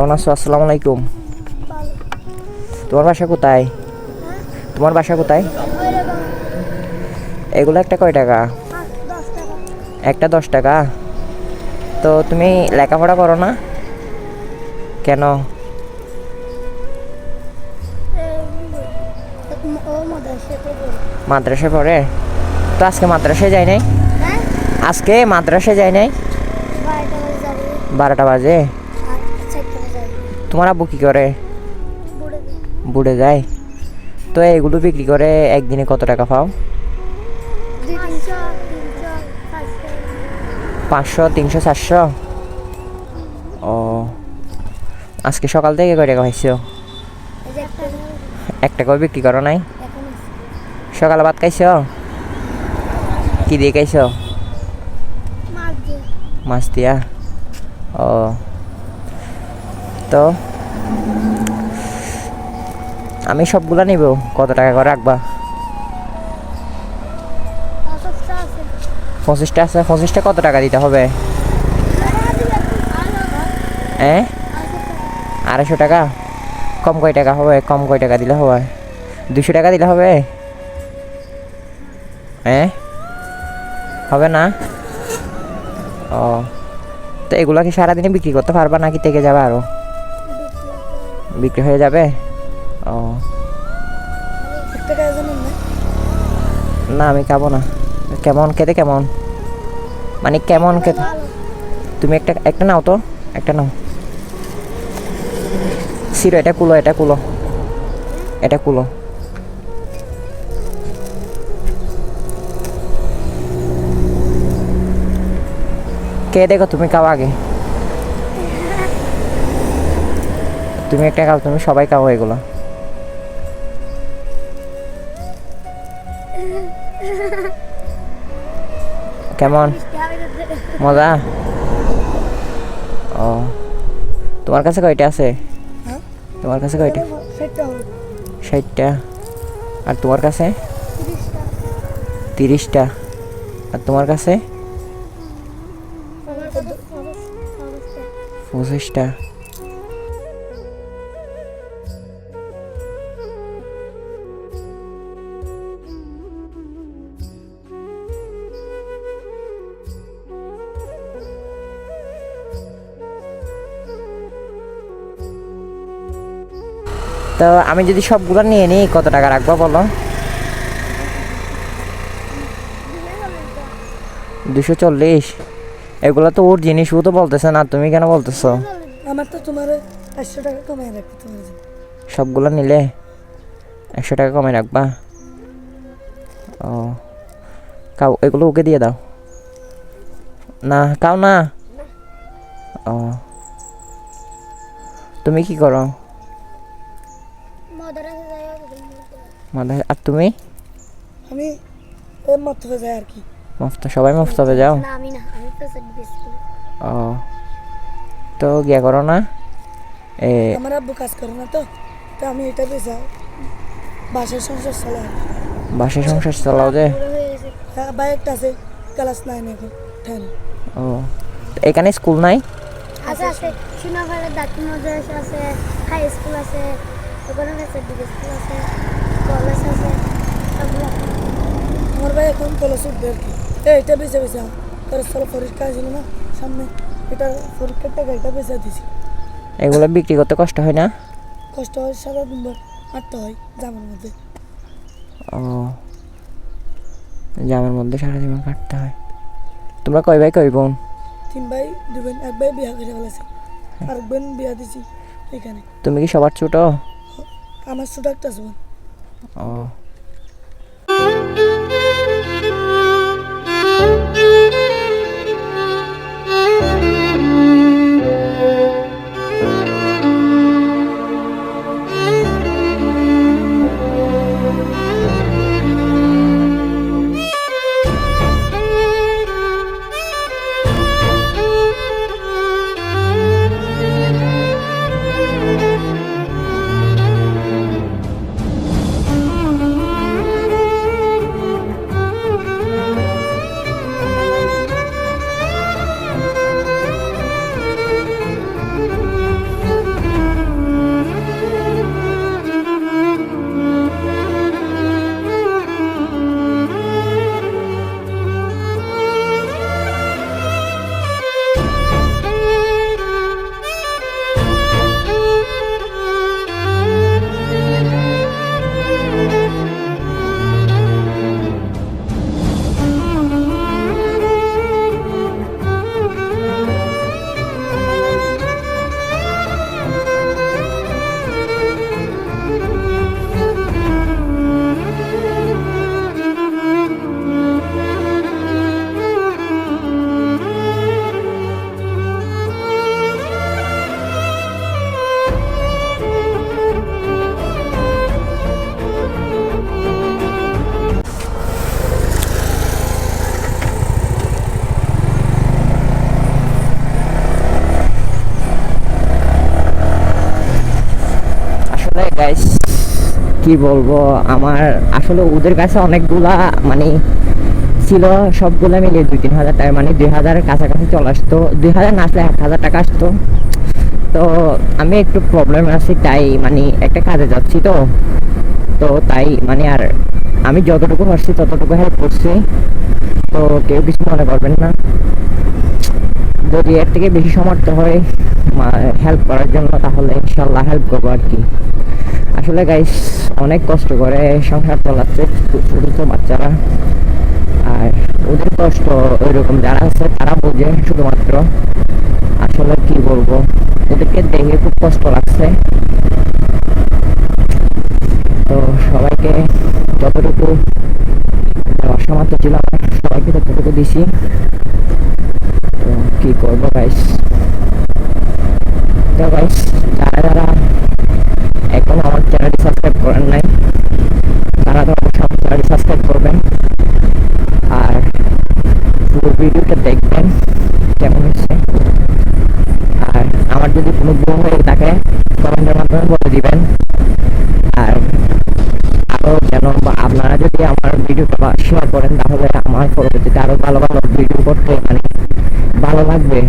কেমন আছো? আসসালামু আলাইকুম। তোমার বাসা কোথায়? তোমার বাসা কোথায়? এগুলো একটা কয় টাকা? একটা 10 টাকা। তো তুমি লেখাপড়া করো না কেন? মাদ্রাসায় পড়ে? তো আজকে মাদ্রাসায় যাই নাই? আজকে মাদ্রাসায় যাই নাই? 12টা বাজে। তোমার আব্বু কি করে? বুড়ে যায়। তো এগুলো বিক্রি করে একদিনে কত টাকা পাও? 500, 300, 400। ও, আজকে সকাল থেকে কয় টাকা পাইছো? 1 টাকাও বিক্রি করো নাই? সকালে ভাত খাইছো? কি দিয়ে খাইছো? মাছ দিয়া। ও, তো আমি সবগুলা নিব, কত টাকা করে রাখবা? 25টা আছে। 25টা কত টাকা দিতে হবে? 250 টাকা। কম কয় টাকা হবে? কম কয় টাকা দিলে হবে? 200 টাকা দিলে হবে? হবে না? ও, তো এগুলা কি সারাদিনে বিক্রি করতে পারবা নাকি থেকে যাবে আরো? বিক্রি হয়ে যাবে। ও, না আমি খাবো না। কেমন খেতে? কেমন মানে কেমন খেতে? তুমি একটা নাও তো, একটা নাও। সিরো, এটা কুলো, এটা কুলো, এটা কুলো। কে দেখো, তুমি খাও আগে। তুমি একটা খাও, তুমি সবাই খাও এগুলো। কেমন মজা? ও, তোমার কাছে কয়টা আছে? তোমার কাছে কয়টা? 60টা। আর তোমার কাছে? 30টা। আর তোমার কাছে? 25টা। তো আমি যদি সবগুলো নিয়ে নিই কত টাকা রাখবো বলো? 240। এগুলো তো ওর জিনিস, ও তো বলতেছে না, তুমি কেন বলতেছো? আমার তো তোমার 500 টাকা কমায় রাখতে তোমার জন্য। সবগুলো নিলে 100 টাকা কমে রাখবা? ও, কাও এগুলো ওকে দিয়ে দাও না, কাও না। ও, তুমি কি করো? আর তুমি? আমি মতলবে যাই আর কি। সবাই মফতবে যাও? না আমি না, আমি প্রেসিডেন্ট স্কুল। ও, তো গিয়া করো না? আমার আব্বু কাজ করে না, তো তো আমি এটা বেচা বাসার সংসার চালাই। বাসায় সংসার চালাও যে? হ্যাঁ, ভাই একটা আছে, ক্লাস 9 এখন 10। ও, এখানে স্কুল নাই? আছে আছে, সোনাপাড়া দাঁতি মাদ্রাসা আছে, হাই স্কুল আছে, ওখানে প্রেসিডেন্ট স্কুল আছে, কলেজ আছে, সবগুলো। আমার ভাই এখন কলেজ উঠবে আর কি। এটা বেচা বেচা তার সারা পরীক্ষা ছিল না সামনে, এটা পরীক্ষার টাকা এটা বেচা দিছি। এগুলো বিক্রি করতে কষ্ট হয় না? কষ্ট হয়, সারা দিনভর হাঁটতে হয় জামের মধ্যে। ও, জামের মধ্যে সারাদিন কাটতে হয়। তোমরা কয় ভাই কয় বোন? 3 ভাই 2 বোন। এক ভাই বিয়া করে ফেলেছে, আর বোন বিয়া দিছি এখানে। তুমি কি সবার ছোট? আমার ছোট একটা বোন। ও, কি বলবো, আমার আসলে ওদের কাছে অনেকগুলা মানে ছিল, সবগুলো মিলিয়ে 2-3 হাজার টাকা, মানে 2,000-এর কাছাকাছি চলে আসতো, 2,000 না আসলে 1,000 টাকা আসতো। তো আমি একটু প্রবলেম আছি, তাই মানে একটা কাজে যাচ্ছি, তো তো তাই মানে আর আমি যতটুকু পারছি ততটুকু হেল্প করছি। তো কেউ কিছু মনে করবেন না, যদি এর থেকে বেশি সমর্থ হয় হেল্প করার জন্য, তাহলে ইনশাল্লাহ হেল্প করবো আর কি। আসলে গাইস অনেক কষ্ট করে সংসার চালাচ্ছে ছোট ছোট বাচ্চারা, আর ওদের কষ্ট ওইরকম যারা আছে তারা বোঝে শুধুমাত্র। আসলে কি বলবো, ওদেরকে দেখে খুব কষ্ট লাগছে। তো সবাইকে যতটুকু অসামর্থ্য ছিল আমার, সবাইকে ততটুকু দিছি। তো কি করবো গাইস। তো গাইস যারা যারা এখন আমার চ্যানেলটি সাবস্ক্রাইব করেন নাই, তারা তো অবশ্যই আমার চ্যানেলটি সাবস্ক্রাইব করবেন, আর পুরো ভিডিওটা দেখবেন কেমন হচ্ছে। আর আমার যদি কোনো ভুল হয়ে থাকে কমেন্টের মাধ্যমে বলে দিবেন। আর আরও যেন আপনারা যদি আমার ভিডিওটা শেয়ার করেন, তাহলে আমার পরবর্তীতে আরও ভালো ভালো ভিডিও করতে মানে ভালো লাগবে।